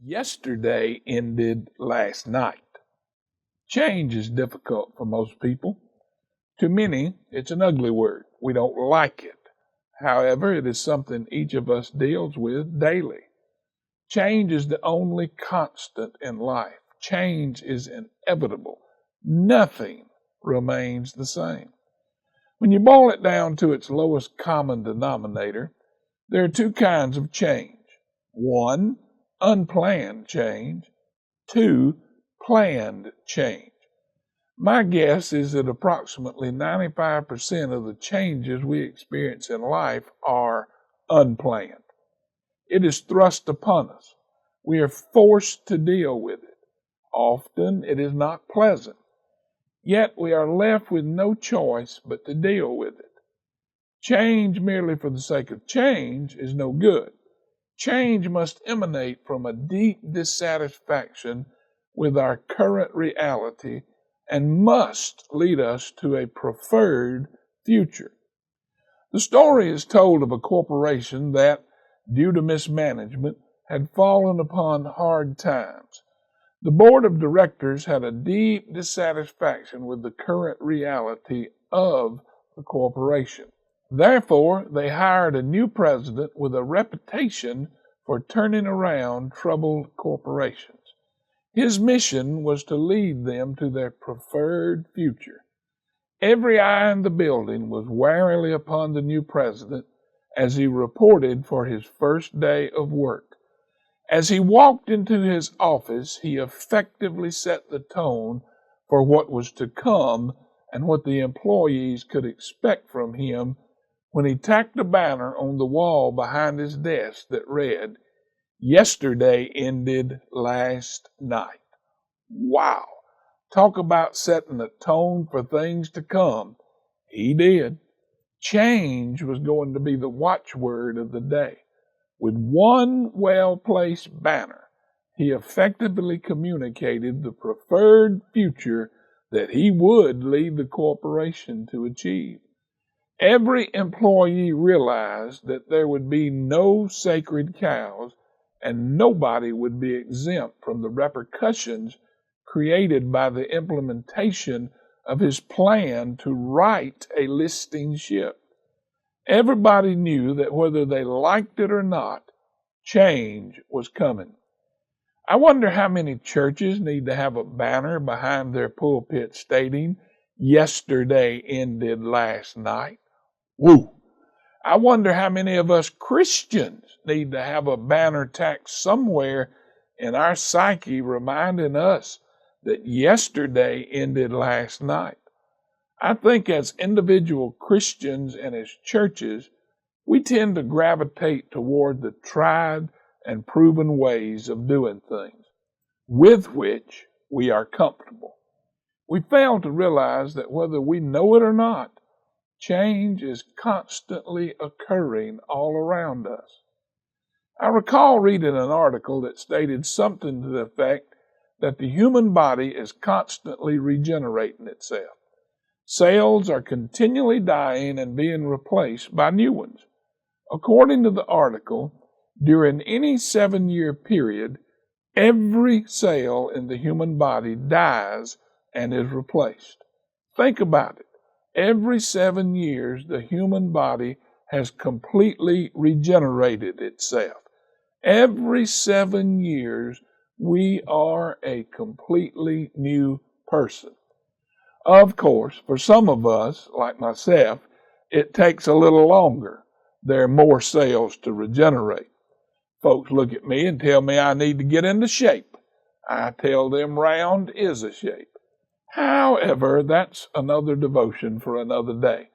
Yesterday ended last night. Change is difficult for most people. To many, it's an ugly word. We don't like it. However, it is something each of us deals with daily. Change is the only constant in life. Change is inevitable. Nothing remains the same. When you boil it down to its lowest common denominator, there are two kinds of change. One, unplanned change. Two, planned change. My guess is that approximately 95% of the changes we experience in life are unplanned. It is thrust upon us. We are forced to deal with it. Often it is not pleasant. Yet we are left with no choice but to deal with it. Change merely for the sake of change is no good. Change must emanate from a deep dissatisfaction with our current reality and must lead us to a preferred future. The story is told of a corporation that, due to mismanagement, had fallen upon hard times. The board of directors had a deep dissatisfaction with the current reality of the corporation. Therefore, they hired a new president with a reputation for turning around troubled corporations. His mission was to lead them to their preferred future. Every eye in the building was warily upon the new president as he reported for his first day of work. As he walked into his office, he effectively set the tone for what was to come and what the employees could expect from him when he tacked a banner on the wall behind his desk that read, "Yesterday ended last night." Wow! Talk about setting a tone for things to come. He did. Change was going to be the watchword of the day. With one well-placed banner, he effectively communicated the preferred future that he would lead the corporation to achieve. Every employee realized that there would be no sacred cows and nobody would be exempt from the repercussions created by the implementation of his plan to right a listing ship. Everybody knew that whether they liked it or not, change was coming. I wonder how many churches need to have a banner behind their pulpit stating, "Yesterday ended last night." Woo! I wonder how many of us Christians need to have a banner tacked somewhere in our psyche reminding us that yesterday ended last night. I think as individual Christians and as churches, we tend to gravitate toward the tried and proven ways of doing things, with which we are comfortable. We fail to realize that whether we know it or not, change is constantly occurring all around us. I recall reading an article that stated something to the effect that the human body is constantly regenerating itself. Cells are continually dying and being replaced by new ones. According to the article, during any 7-year period, every cell in the human body dies and is replaced. Think about it. Every 7 years, the human body has completely regenerated itself. Every 7 years, we are a completely new person. Of course, for some of us, like myself, it takes a little longer. There are more cells to regenerate. Folks look at me and tell me I need to get into shape. I tell them round is a shape. However, that's another devotion for another day.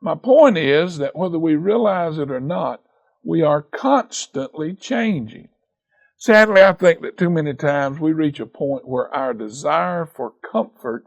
My point is that whether we realize it or not, we are constantly changing. Sadly, I think that too many times we reach a point where our desire for comfort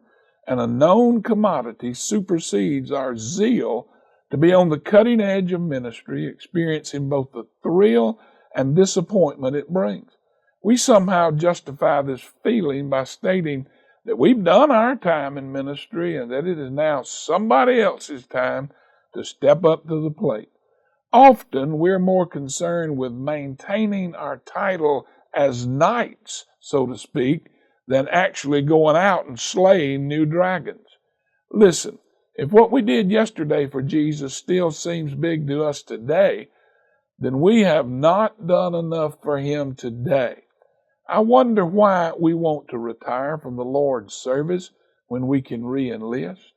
and a known commodity supersedes our zeal to be on the cutting edge of ministry, experiencing both the thrill and disappointment it brings. We somehow justify this feeling by stating that we've done our time in ministry and that it is now somebody else's time to step up to the plate. Often we're more concerned with maintaining our title as knights, so to speak, than actually going out and slaying new dragons. Listen, if what we did yesterday for Jesus still seems big to us today, then we have not done enough for him today. I wonder why we want to retire from the Lord's service when we can re-enlist.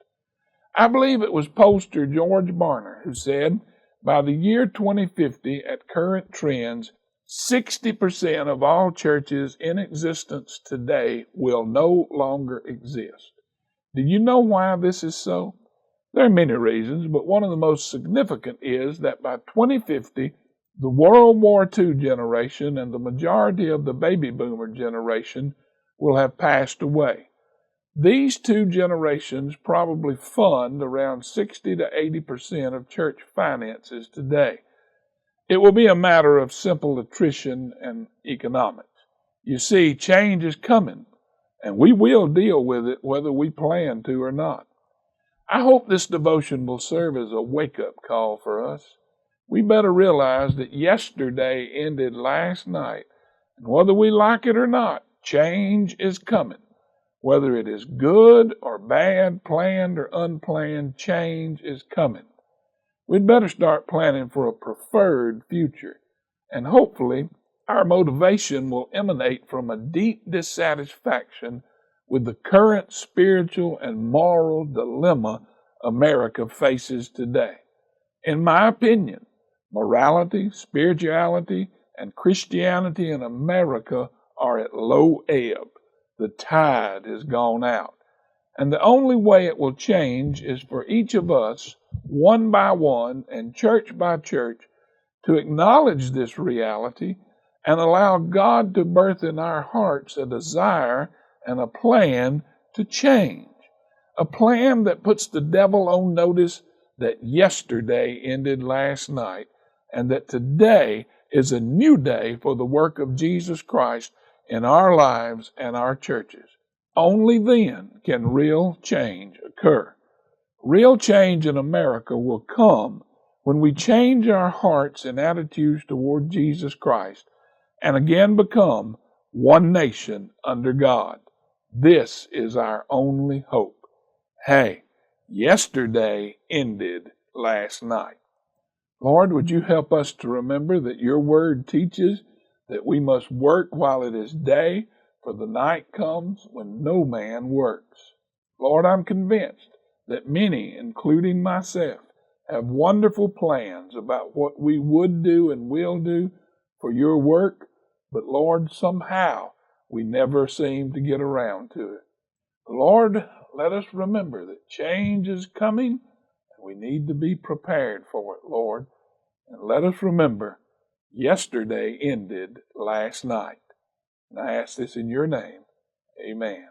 I believe it was pollster George Barner who said, by the year 2050, at current trends, 60% of all churches in existence today will no longer exist. Do you know why this is so? There are many reasons, but one of the most significant is that by 2050, the World War II generation and the majority of the baby boomer generation will have passed away. These two generations probably fund around 60 to 80% of church finances today. It will be a matter of simple attrition and economics. You see, change is coming, and we will deal with it whether we plan to or not. I hope this devotion will serve as a wake-up call for us. We better realize that yesterday ended last night, and whether we like it or not, change is coming. Whether it is good or bad, planned or unplanned, change is coming. We'd better start planning for a preferred future, and hopefully our motivation will emanate from a deep dissatisfaction with the current spiritual and moral dilemma America faces today. In my opinion, morality, spirituality, and Christianity in America are at low ebb. The tide has gone out. And the only way it will change is for each of us, one by one and church by church, to acknowledge this reality and allow God to birth in our hearts a desire and a plan to change. A plan that puts the devil on notice that yesterday ended last night and that today is a new day for the work of Jesus Christ in our lives and our churches. Only then can real change occur. Real change in America will come when we change our hearts and attitudes toward Jesus Christ and again become one nation under God. This is our only hope. Hey, yesterday ended last night. Lord, would you help us to remember that your word teaches that we must work while it is day, for the night comes when no man works. Lord, I'm convinced that many, including myself, have wonderful plans about what we would do and will do for your work, but Lord, somehow we never seem to get around to it. Lord, let us remember that change is coming and we need to be prepared for it, Lord. And let us remember yesterday ended last night. And I ask this in your name. Amen.